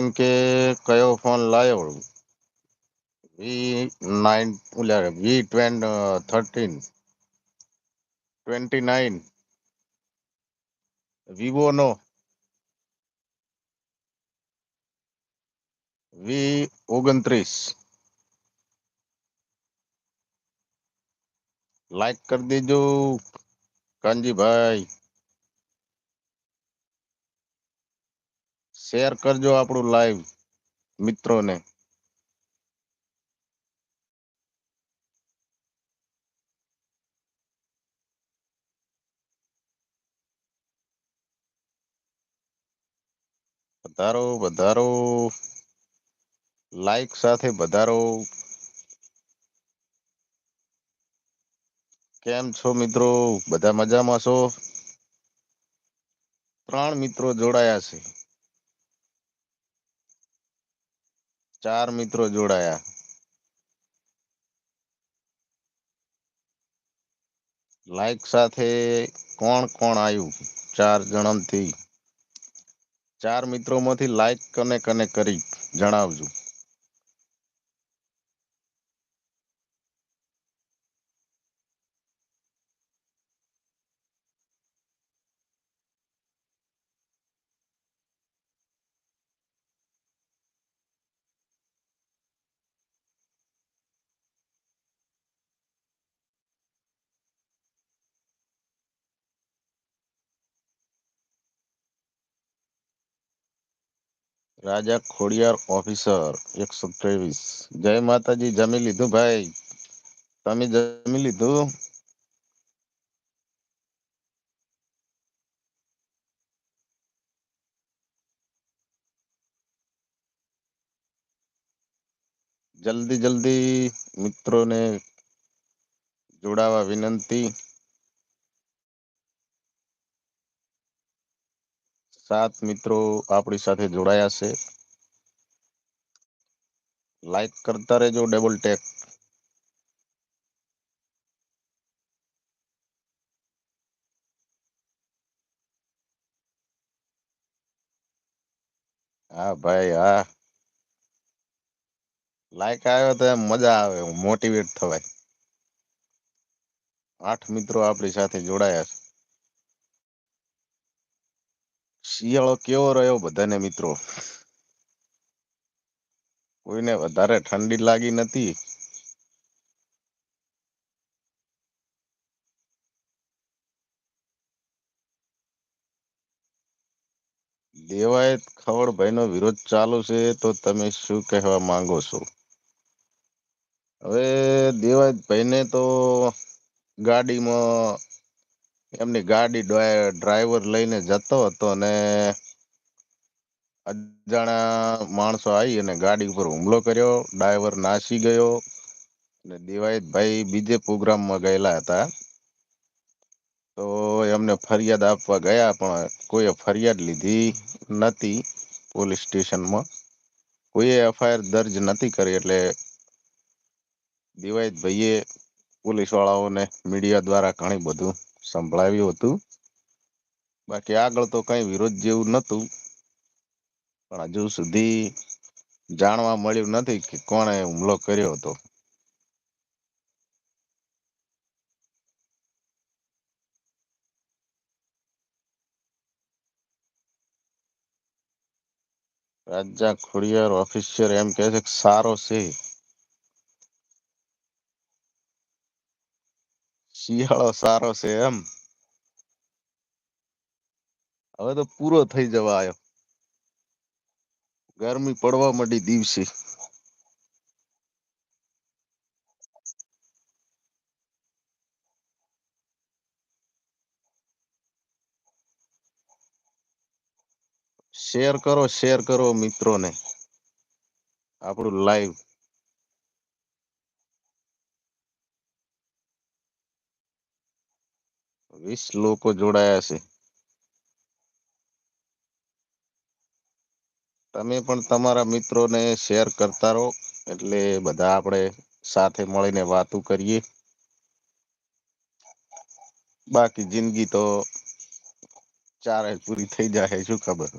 કે કયો ફોન લાયો V9 V13 29 વિવો નો V29 લાઈક કરી દેજો કાનજીભાઈ, શેર કરજો આપણું લાઈવ મિત્રોને. વધારો વધારો, લાઈક સાથે વધારો. કેમ છો મિત્રો? બધા મજામાં છો? 3 મિત્રો જોડાયા છે. 4 મિત્રો જોડાયા. લાઈક સાથે કોણ કોણ આવ્યું? 4 જણમથી 4 મિત્રોમાંથી લાઈક કને કરી જણાવજો. રાજા ખોડિયાર ઓફિસર 123. જય માતાજી. જમી લીધું ભાઈ? તમે જમી લીધું? જલ્દી જલ્દી મિત્રોને જોડાવા વિનંતી. 7 મિત્રો આપણી સાથે જોડાયા છે. લાઈક કરતા રહેજો, ડબલ ટેપ. હા ભાઈ હા, લાઈક આવ્યો તો એમ મજા આવે, મોટીવેટ થવાય. 8 મિત્રો આપણી સાથે જોડાયા છે. શિયાળો કેવો રહ્યો બધાને મિત્રો? કોઈને વધારે ઠંડી લાગી નથી? દેવાયત ખવડભાઈ નો વિરોધ ચાલુ છે, તો તમે શું કહેવા માંગો છો? હવે દેવાયત ભાઈને તો ગાડીમાં એમની ગાડી ડ્રાઈવર લઈને જતો હતો અને અજાણા માણસો આવી અને ગાડી ઉપર હુમલો કર્યો. ડ્રાઈવર નાસી ગયો અને દેવાયત ભાઈ બીજે પ્રોગ્રામમાં ગયેલા હતા. તો એમને ફરિયાદ આપવા ગયા, પણ કોઈએ ફરિયાદ લીધી નથી. પોલીસ સ્ટેશનમાં કોઈએ FIR દર્જ નથી કરી, એટલે દેવાયત ભાઈએ પોલીસ વાળાઓને મીડિયા દ્વારા ઘણી બધું સંભળાવ્યું હતું. બાકી આગળ તો કઈ વિરોધ જેવું નતું, પણ હજુ સુધી જાણવા મળ્યું નથી કે કોણે હુમલો કર્યો હતો. રાજા ખોડિયાર ઓફિસર એમ કે છે કે સારો છે. શિયાળો સારો છે એમ? હવે તો પૂરો થઈ જવા આવ્યો. ગરમી પડવા માંડી દિવસે. શેર કરો મિત્રોને આપણું લાઈવ. 20 લોકો જોડાયા છે. તમે પણ તમારા મિત્રોને શેર કરતા રહો, એટલે બધા આપણે સાથે મળીને વાતો કરીએ. બાકી જિંદગી તો ચારે પૂરી થઈ જાય, શું ખબર.